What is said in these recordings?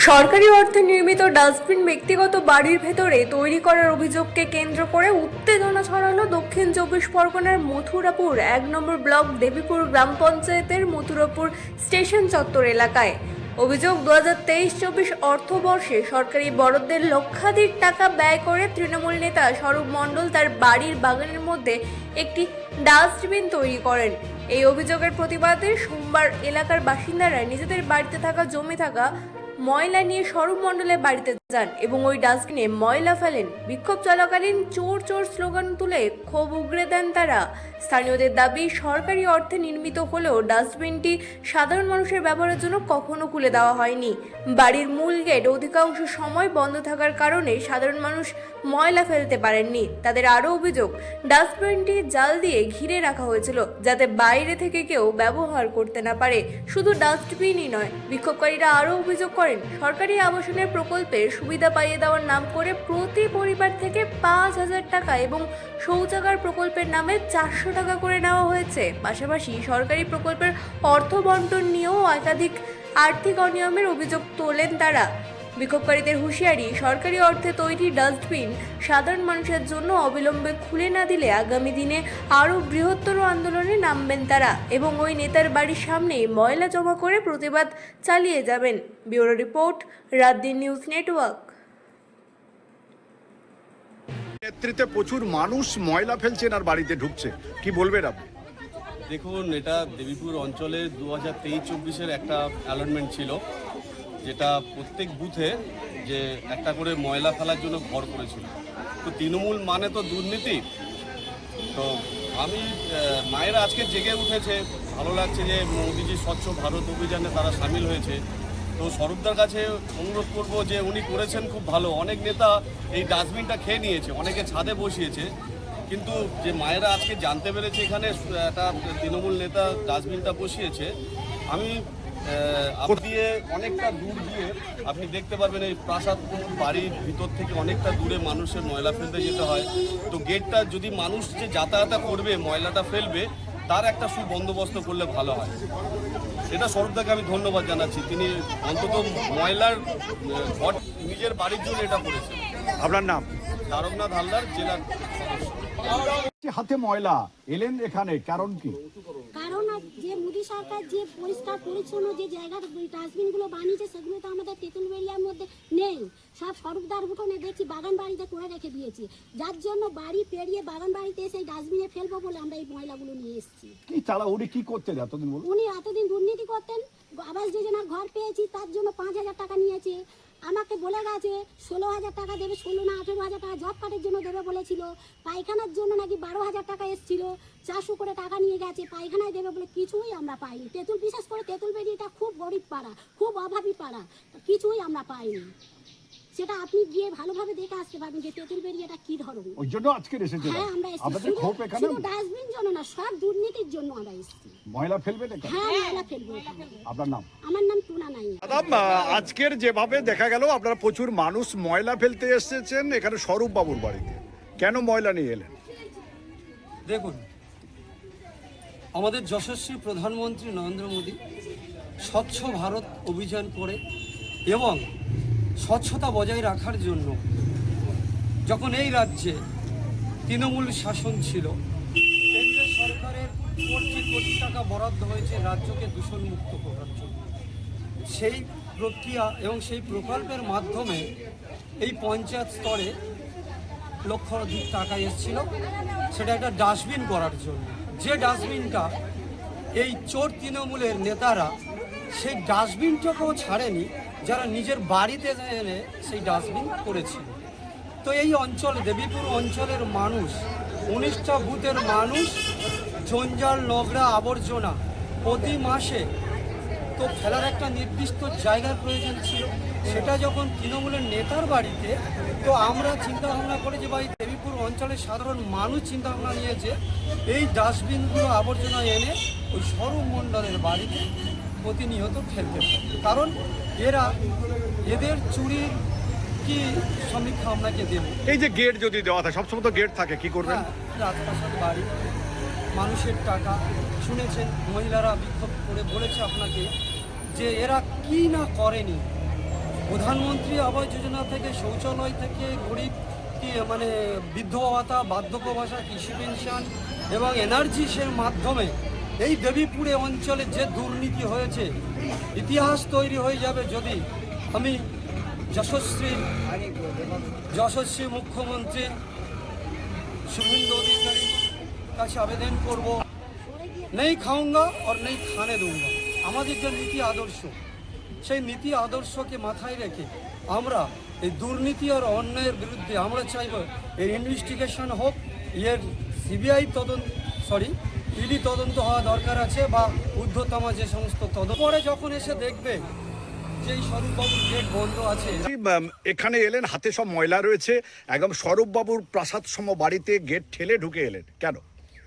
সরকারি অর্থে নির্মিত ডাস্টবিন ব্যক্তিগত বাড়ির ভেতরে তৈরি করার অভিযোগকে কেন্দ্র করে উত্তেজনা ছড়ালো দক্ষিণ চব্বিশ পরগনার মথুরাপুর ১ নম্বর ব্লক দেবীপুর গ্রাম পঞ্চায়েতের মথুরাপুর স্টেশন চত্বর এলাকায়। অভিযোগ ২০২৩-২৪ অর্থবর্ষে সরকারি বরাদ্দের লক্ষাধিক টাকা ব্যয় করে তৃণমূল নেতা স্বরূপ মণ্ডল তার বাড়ির বাগানের মধ্যে একটি ডাস্টবিন তৈরি করেন। এই অভিযোগের প্রতিবাদে সোমবার এলাকার বাসিন্দারা নিজেদের বাড়িতে থাকা জমে থাকা ময়লা নিয়ে স্বরূপ মণ্ডলের বাড়িতে যান এবং ওই ডাস্টবিনে ময়লা ফেলেন। বিক্ষোভ চলাকালীন চোর চোর স্লোগান তুলে ক্ষোভ উগরে দেন তারা। স্থানীয়দের দাবি, সরকারি অর্থে নির্মিত হলেও ডাস্টবিনটি সাধারণ মানুষের ব্যবহারের জন্য কখনো খুলে দেওয়া হয়নি। বাড়ির মূল গেট অধিকাংশ সময় বন্ধ থাকার কারণে সাধারণ মানুষ ময়লা ফেলতে পারেননি। তাদের আরও অভিযোগ, ডাস্টবিনটি জাল দিয়ে ঘিরে রাখা হয়েছিল যাতে বাইরে থেকে কেউ ব্যবহার করতে না পারে। শুধু ডাস্টবিনই নয়, বিক্ষোভকারীরা আরও অভিযোগ করেন, সরকারি আবাসনের প্রকল্পের সুবিধা পাইয়ে দেওয়ার নাম করে প্রতি পরিবার থেকে ৫,০০০ টাকা এবং শৌচাগার প্রকল্পের নামে ৪০০ টাকা করে নেওয়া হয়েছে। পাশাপাশি সরকারি প্রকল্পের অর্থ বন্টন নিয়েও একাধিক আর্থিক অনিয়মের অভিযোগ তোলেন তারা। বিক্ষোভকারীদের হুঁশিয়ারি, সরকারি অর্থে তৈরি ডাস্টবিন সাধারণ মানুষের জন্য অবিলম্বে খুলে না দিলে আগামী দিনে আরও বৃহত্তর আন্দোলনে নামবেন তারা এবং ওই নেতার বাড়ির সামনে ময়লা জমা করে প্রতিবাদ চালিয়ে যাবেন। Bureau report, রাতদিন news network. নেতৃত্বে প্রচুর মানুষ ময়লা ফেলছেন আর বাড়িতে ঢুকছে, কি বলবেন আপনি? দেখুন, এটা দেবীপুর অঞ্চলে 2023-24 একটা অ্যালটমেন্ট ছিল, যেটা প্রত্যেক বুথে যে একটা করে ময়লা ফেলার জন্য ঘর করেছিল। তো তৃণমূল মানে তো দুর্নীতি। তো আমি মায়েরা আজকে জেগে উঠেছে, ভালো লাগছে যে মোদিজি স্বচ্ছ ভারত অভিযানে তারা সামিল হয়েছে। তো স্বরূপদার কাছে অনুরোধ করব যে উনি করেছেন খুব ভালো। অনেক নেতা এই ডাস্টবিনটা খেয়ে নিয়েছে, অনেকে ছাদে বসিয়েছে, কিন্তু যে মায়েরা আজকে জানতে পেরেছে এখানে একটা তৃণমূল নেতা ডাস্টবিনটা বসিয়েছে। আমি দিয়ে অনেকটা দূর দিয়ে আপনি দেখতে পারবেন এই প্রাসাদপুর বাড়ির ভিতর থেকে অনেকটা দূরে মানুষের ময়লা ফেলতে যেতে হয়। তো গেটটা যদি মানুষ যে যাতায়াত করবে ময়লাটা ফেলবে তার একটা সুবন্দোবস্ত করলে ভালো হয়। এটা স্বরূপদাকে আমি ধন্যবাদ জানাচ্ছি, তিনি অন্তত ময়লার ঘর নিজের বাড়ির জন্য এটা করেছেন। আপনার নাম? তারকনাথ হালদার, জেলার সদস্য। হাতে ময়লা এলেন এখানে, কারণ কি? কারণ যে মোদী সরকার যে পরিষ্কার পরিচ্ছন্ন যে জায়গার ডাস্টবিনগুলো বানিয়েছে সেগুলো তো আমাদের তেঁতুলবেড়িয়ার মধ্যে নেই। সব স্বরূপদার উঠোনে দেখছি বাগান বাড়িতে করে রেখে দিয়েছি, যার জন্য বাড়ি পেরিয়ে বাগান বাড়িতে এসে এই ডাস্টবিনে ফেলবো বলে আমরা এই ময়লাগুলো নিয়ে এসেছি। কি চালা উনি কি করতেন এতদিন? উনি এতদিন দুর্নীতি করতেন। আবাস যোজনার ঘর পেয়েছি, তার জন্য ৫,০০০ টাকা নিয়েছে। আমাকে বলে গেছে ১৬,০০০ টাকা দেবে, ১৬ না ১৮,০০০ টাকা জব কার্ডের জন্য দেবে বলেছিল। পায়খানার জন্য নাকি ১২,০০০ টাকা এসেছিল, ৪০০ করে টাকা নিয়ে গেছে, পায়খানায় দেবে বলে কিছুই আমরা পাইনি। তেঁতুল, বিশেষ করে তেঁতুলবেড়িটা খুব গরিব পাড়া, খুব অভাবী পাড়া, কিছুই আমরা পাইনি। সেটা আপনি গিয়ে ভালোভাবে দেখে আসতে পারবেন যে তেঁতুলবেড়িয়াটা কি ধরনের। ওই জন্য আজকে এসেছেন? হ্যাঁ, আমরা আপনাদের ক্ষোভ এখানে শুধু ডাস্টবিন জন্য না, সব দুর্নীতির জন্য আমরা এসেছি। ময়লা ফেলবেন এখানে? হ্যাঁ, ময়লা ফেলবো এখানে। আপনার নাম? আমার নাম টুনা নাই। দাদা, আজকের যেভাবে দেখা গেল আপনারা প্রচুর মানুষ ময়লা ফেলতে এসেছেন এখানে স্বরূপ বাবুর বাড়িতে, কেন ময়লা নিয়ে এলেন? দেখুন, আমাদের যশস্বী প্রধানমন্ত্রী নরেন্দ্র মোদী স্বচ্ছ ভারত অভিযান করে এবং স্বচ্ছতা বজায় রাখার জন্য যখন এই রাজ্যে তৃণমূল শাসন ছিল, কেন্দ্রের সরকারের কোটি কোটি টাকা বরাদ্দ হয়েছে রাজ্যকে দূষণমুক্ত করার জন্য। সেই প্রক্রিয়া এবং সেই প্রকল্পের মাধ্যমে এই পঞ্চায়েত স্তরে লক্ষাধিক টাকা এসেছিল, সেটা একটা ডাস্টবিন করার জন্য। যে ডাস্টবিনটা এই চোর তৃণমূলের নেতারা সেই ডাস্টবিনটাকেও ছাড়েনি, যারা নিজের বাড়িতে এনে সেই ডাস্টবিন করেছিল। তো এই অঞ্চল, দেবীপুর অঞ্চলের মানুষ, 19টা বুথের মানুষ জঞ্জাল, নোংরা, আবর্জনা প্রতি মাসে তো ফেলার একটা নির্দিষ্ট জায়গার প্রয়োজন ছিল। সেটা যখন তৃণমূলের নেতার বাড়িতে, তো আমরা চিন্তা ভাবনা করে যে ভাই দেবীপুর অঞ্চলের সাধারণ মানুষ চিন্তা ভাবনা নিয়েছে এই ডাস্টবিনগুলো আবর্জনা এনে ওই স্বরূপ মণ্ডলের বাড়িতে প্রতিনিয়ত ফেলতে পারে। কারণ এদের চুরির কি সমীক্ষা আপনাকে দেব। এই যে গেট যদি দেওয়া থাকে, সবসময় তো গেট থাকে, কি করবেন? রাজপ্রাসাদ বাড়ি, মানুষের টাকা, শুনেছেন মহিলারা বিক্ষোভ করে বলেছে আপনাকে যে এরা কি না করেনি। প্রধানমন্ত্রী আবাস যোজনা থেকে শৌচালয় থেকে গরিব মানে বৃদ্ধ ভাতা, বার্ধক্য ভাতা, কৃষি পেনশন এবং এনার্জিসের মাধ্যমে এই দেবীপুরে অঞ্চলে যে দুর্নীতি হয়েছে, ইতিহাস তৈরি হয়ে যাবে যদি আমি যশস্বী মুখ্যমন্ত্রী শুভেন্দু অধিকারীর কাছে আবেদন করব, নেই খাউঙ্গা আর নেই খানে দুঙ্গা। আমাদের যে নীতি আদর্শ, সেই নীতি আদর্শকে মাথায় রেখে আমরা এই দুর্নীতি আর অন্যায়ের বিরুদ্ধে আমরা চাইব এর ইনভেস্টিগেশন হোক, এর সিবিআই ইডি তদন্ত হওয়া দরকার আছে, বা ঊর্ধ্বতম যে সমস্ত তদন্ত পরে যখন এসে দেখবে যে এই স্বরূপবাবুর গেট বন্ধ আছে। এখানে এলেন, হাতে সব ময়লা রয়েছে, একদম স্বরূপবাবুর প্রাসাদ সম বাড়িতে গেট ঠেলে ঢুকে এলেন কেন?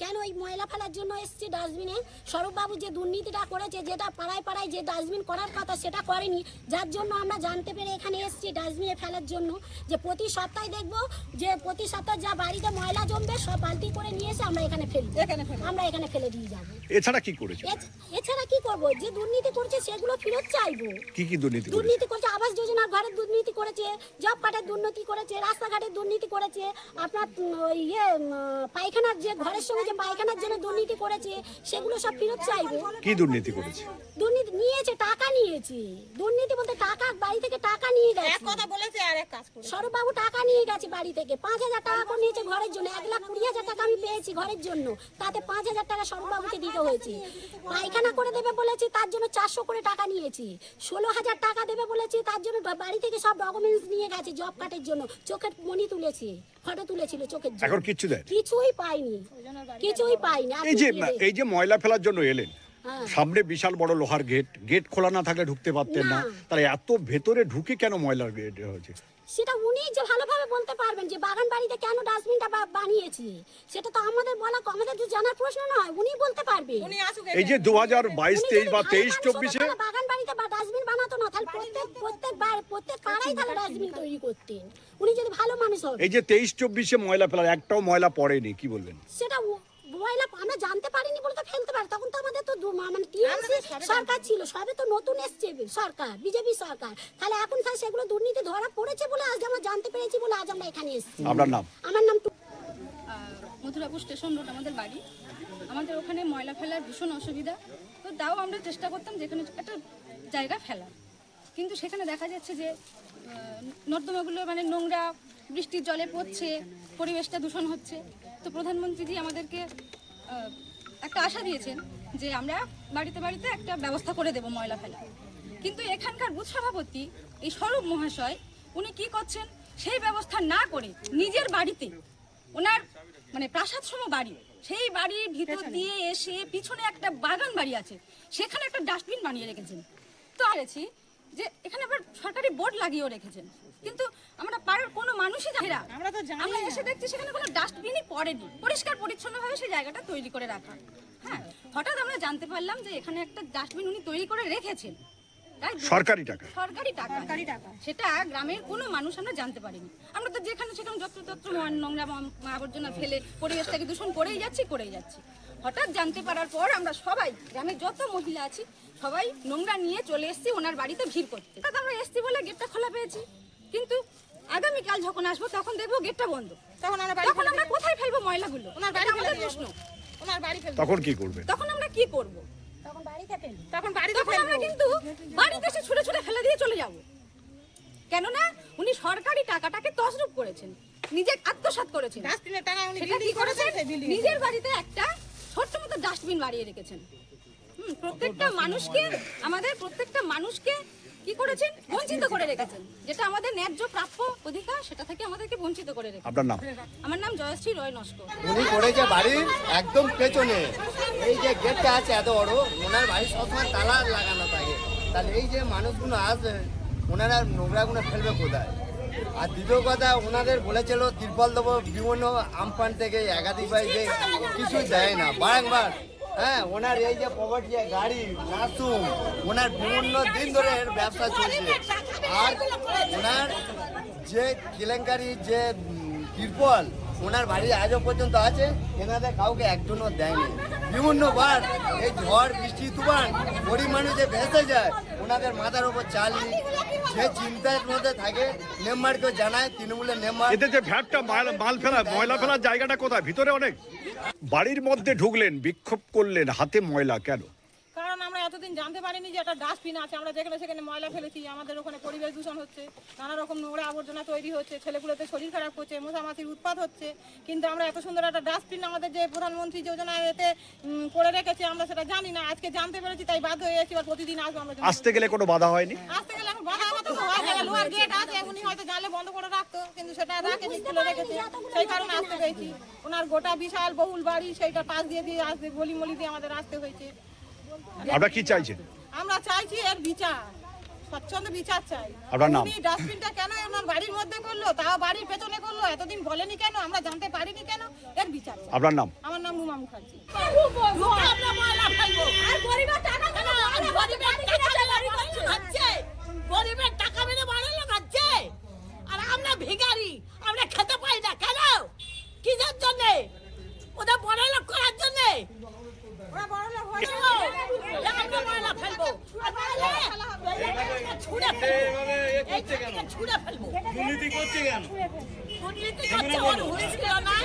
কেন এই ময়লা ফেলার জন্য এসছি ডাস্টবিনে। স্বরূপবাবু যে দুর্নীতিটা করেছে, যেটা পাড়ায় পাড়ায় যে ডাস্টবিন করার কথা সেটা করেনি, যার জন্য আমরা জানতে পেরে এখানে এসছি ডাস্টবিনে ফেলার জন্য। যে প্রতি সপ্তাহে দেখবো যে প্রতি সপ্তাহে যা বাড়িতে ময়লা জমবে সব বালতি করে নিয়ে এসে আমরা এখানে ফেলবো, আমরা এখানে ফেলে দিয়ে যাবো। এছাড়া কি করেছে? এছাড়া কি করবো? যে দুর্নীতি করছে সেগুলো ফেরত চাইবো। কি দুর্নীতি করেছে? দুর্নীতি করছে, আবাস যোজনার ঘরের দুর্নীতি করেছে, জব কার্ডের দুর্নীতি করেছে, রাস্তাঘাটের দুর্নীতি করেছে, আপনার পায়খানার যে ঘরের সঙ্গে যে পায়খানার জন্য দুর্নীতি করেছে সেগুলো সব ফেরত চাইবো। কি দুর্নীতি করেছে? দুর্নীতি নিয়েছে, টাকা নিয়েছে। দুর্নীতি বলতে টাকা, বাড়ি থেকে টাকা নিয়ে গেছে। এক কথা বলেছে আর এক কাজ করে। স্বরূপবাবু টাকা নিয়ে গেছে বাড়ি থেকে, 5,000 টাকা করে নিয়েছে ঘরের জন্য। 1,20,000 টাকা আমি পেয়েছি ঘরের জন্য, তাতে 5,000 টাকা স্বরূপবাবুকে দিতে হয়েছে। পায়খানা করে দেবে বলেছি, তার জন্য 400 করে টাকা নিয়েছি। 16,000 টাকা দেবে বলেছি, তার জন্য বাড়ি থেকে সব ডকুমেন্টস নিয়ে গেছে। জব কার্ডের জন্য চোখের মনি তুলেছে, ফটো তুলেছিল চোখের জন্য। এখন কিচ্ছু দেয়? কিছুই পাইনি, কিছুই পাইনি। এই যে ময়লা ফেলার জন্য এলেন, হ্যাঁ। সামনে বিশাল বড় লোহার গেট খোলা না থাকলে ঢুকতে পারতেন না, তাহলে এত ভেতরে ঢুকে কেন ময়লার গেট হয়েছে? সেটা উনি যে ভালোভাবে বলতে পারবেন যে বাগান বাড়িতে কেন ডাস্টবিনটা বানিয়েছি, সেটা তো আমাদের বলা, আমাদের তো জানার প্রশ্ন নয়, উনি বলতে পারবে। উনি আসুক। এই যে 2022-23 বা 23-24-এ বাগান বাড়িতে বা ডাস্টবিন বানাতো না, তাহলে প্রত্যেক পাড়ায় তাহলে ডাস্টবিন তৈরি করতেন উনি যদি ভালো মানুষ হন। এই যে 23-24-এ ময়লা ফেলার একটাও ময়লা পড়েনি, কি বলবেন? সেটা ময়লা আমরা জানতে পারিনি বলতে ফেলতে পারি। তখন তো আমাদের তো মানে টিএমসি সরকার ছিল, সবে তো নতুন এসছে সরকার, বিজেপি সরকার। তাহলে এখন স্যার সেগুলো দুর্নীতি ধরা পড়েছে বলে আজ আমরা জানতে পেরেছি বলে আজ আমরা এখানে এসেছি। আপনার নাম? আমার নাম মথুরাপুর স্টেশন রোড আমাদের বাড়ি। আমাদের ওখানে ময়লা ফেলার ভীষণ অসুবিধা, তো তাও আমরা চেষ্টা করতাম যেখানে একটা জায়গা ফেলার, কিন্তু সেখানে দেখা যাচ্ছে যে নর্দমাগুলো মানে নোংরা, বৃষ্টির জলে পড়ছে, পরিবেশটা দূষণ হচ্ছে। তো প্রধানমন্ত্রীজি আমাদেরকে একটা আশা দিয়েছেন যে আমরা বাড়িতে বাড়িতে একটা ব্যবস্থা করে দেব ময়লা ফেলা। কিন্তু এখানকার বুথ সভাপতি এই স্বরূপ মহাশয় উনি কি করছেন, সেই ব্যবস্থা না করে নিজের বাড়িতে, ওনার মানে প্রাসাদ সম বাড়ি, সেই বাড়ির ভিতর দিয়ে এসে পিছনে একটা বাগান বাড়ি আছে, সেখানে একটা ডাস্টবিন বানিয়ে রেখেছেন। তো আছি যে এখানে আবার সরকারি বোর্ড লাগিয়েও রেখেছেন, কিন্তু আমরা পাড়ার কোনো মানুষই জানি না। আমরা এসে দেখছি সেখানে কোনো ডাস্টবিনই পড়েনি, পরিষ্কার পরিচ্ছন্নভাবে সেই জায়গাটা তৈরি করে রাখা। হ্যাঁ, হঠাৎ আমরা জানতে পারলাম যে এখানে একটা ডাস্টবিন উনি তৈরি করে রেখেছেন, সরকারি টাকা, সরকারি টাকা। সেটা গ্রামের কোনো মানুষ আমরা জানতে পারিনি। আমরা তো যেখানে সেখানে যত্রতত্র নোংরা আবর্জনা ফেলে পরিবেশটাকে দূষণ করেই যাচ্ছি। হঠাৎ জানতে পারার পর আমরা সবাই, গ্রামের যত মহিলা আছি সবাই নোংরা নিয়ে চলে এসেছি ওনার বাড়িতে ভিড় করতে। তাতে আমরা এসছি বলে গেটটা খোলা পেয়েছি, কিন্তু আগামীকাল যখন আসবো তখন দেখবো গেটটা বন্ধ। তখন আমরা কোথায় ফেলবো ময়লাগুলো? আমাদের প্রশ্ন। তখন কি করবে? তখন আমরা কি করব? তখন আমরা কিন্তু বাড়িতে এসে ছুটে ছুটে ফেলে দিয়ে চলে যাব। কেননা উনি সরকারি টাকাটাকে তছরূপ করেছেন, নিজে আত্মসাৎ করেছেন। সেটা কি করেছেন? নিজের বাড়িতে একটা ছোট্ট মতো ডাস্টবিন বানিয়ে রেখেছেন। প্রত্যেকটা মানুষকে কি করেছেন? বঞ্চিত করে রেখেছেন। যেটা আমাদের ন্যায্য প্রাপ্য অধিকার, সেটা থেকে আমাদেরকে বঞ্চিত করে রেখেছেন। আপনার নাম? আমার নাম জয়শ্রী রয় নস্কর। উনি করেছে বাড়ির একদম পেছনে, এই যে গেটটা আছে এত বড়, ওনার বাড়ি সবসময় তালা লাগানো থাকে। তাহলে এই যে মানুষগুলো আসবে, ওনারা নোংরাগুলো ফেলবে কোথায়? আর দ্বিতীয় কথা, ওনাদের বলেছিল তিরপল দেবো, বিভিন্ন আমফান থেকে একাধিকবার যে কিছুই দেয় না, বারংবার। হ্যাঁ, ওনার এই যে প্রপার্টি, গাড়ি, নাসুম, ওনার বিভিন্ন দিন ধরে এর ব্যবসা চলছে। আর ওনার যে কেলেঙ্কারি, যে তিরপল ওনার বাড়ি আজও পর্যন্ত আছে, এনাদের কাউকে একজনও দেয়নি। বিভিন্নবার এই ঝড় বৃষ্টি তুফান গরিব মানুষ যে ভেসে যায়, ওনাদের মাথার উপর চাল নেই। যে চিন্তার মধ্যে থাকে মেম্বারকেও জানায়, তৃণমূলের মেম্বার। এতে যে ভ্যাটটা মাল ফেলা ময়লা ফেলার জায়গাটা কোথায়? ভিতরে অনেক। বাড়ির মধ্যে ঢুকলেন, বিক্ষোভ করলেন, হাতে ময়লা কেন? কারণ আমরা এতদিন জানতে পারিনি যে একটা ডাস্টবিন আছে, আমরা যেখানে সেখানে ময়লা ফেলেছি, আমাদের ওখানে পরিবেশ দূষণ হচ্ছে, নানা রকম নোংরা আবর্জনা তৈরি হচ্ছে, ছেলেগুলোতে শরীর খারাপ করছে, মশামাছির উৎপাত হচ্ছে। কিন্তু আমরা এত সুন্দর একটা ডাস্টবিন আমাদের যে প্রধানমন্ত্রী যোজনা এতে করে রেখেছে, আমরা সেটা জানি না, আজকে জানতে পেরেছি, তাই বাধ্য হয়ে গেছি। আর প্রতিদিন আসবো আমরা। আসতে গেলে কোনো বাধা হয়নি? আসতে গেলে এখন বাধা হতো তো হয় না, লোহার গেট আছে, উনি হয়তো জানলে বন্ধ করে রাখতো, কিন্তু সেটা রাখেনি, খুলে রেখেছে, সেই কারণে আসতে পেরেছি। ওনার গোটা বিশাল বহুল বাড়ি, সেইটা পাশ দিয়ে দিয়ে আসতে, গলি মলি দিয়ে আমাদের আসতে হয়েছে। আপনারা কি চাইছেন? আমরা চাইছি এর বিচার, স্বচ্ছন্দ বিচার চাই। আপনার নাম? উনি ডাস্টবিনটা কেন ওনার বাড়ির মধ্যে করলো, তাও বাড়ির পেছনে করলো, এতদিন বলেনি কেন, আমরা জানতে পারিনি কেন, এর বিচার চাই। আপনার নাম? আমার নাম রুমা মুখার্জি। গরিবের টাকা মেরে বাড়ালো খাচ্ছে, আর আমরা ভিখারি, আমরা খেতে পাই না কেন? কিসের জন্য? ওদের বড় লোক করার জন্য। ওরা বড় লোক হয়ে গেল, আমরা ময়লা ফেলবো, আর ছুঁড়ে ফেলবো, ছুঁড়ে ফেলবো। দুর্নীতি করছে কেন? দুর্নীতি করছে, ওর হুঁশ ছিল না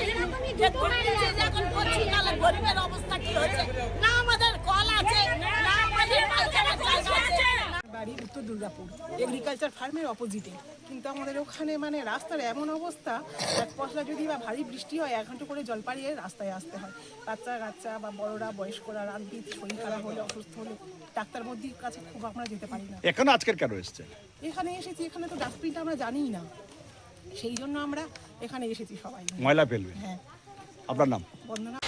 যে দুর্নীতি যখন করছি তাহলে গরিবের অবস্থা কি হয়েছে? না আমাদের কল আছে, না আমাদের পায়খানার জায়গা আছে। বাড়ি উত্তর দুর্গাপুর, এগ্রিকালচার ফার্মের অপোজিটে। কিন্তু আমাদের ওখানে মানে রাস্তার এমন অবস্থা, এক পশলা যদি বা ভারী বৃষ্টি হয় 1 ঘন্টা করে জল পাড়িয়ে রাস্তায় আসতে হয়। বাচ্চা কাচ্চা বা বড়রা, বয়স্করা, রাতবির শরীর খারাপ হলে, অসুস্থ হলে ডাক্তার মধ্যে কাছে খুব আমরা যেতে পারি না। এখানে আজকের কেন এসছে? এখানে এসেছি, এখানে তো ডাস্টবিনটা আমরা জানিই না, সেই জন্য আমরা এখানে এসেছি সবাই। ময়লা ফেলবেন? হ্যাঁ। আপনার নাম? বন্দনা।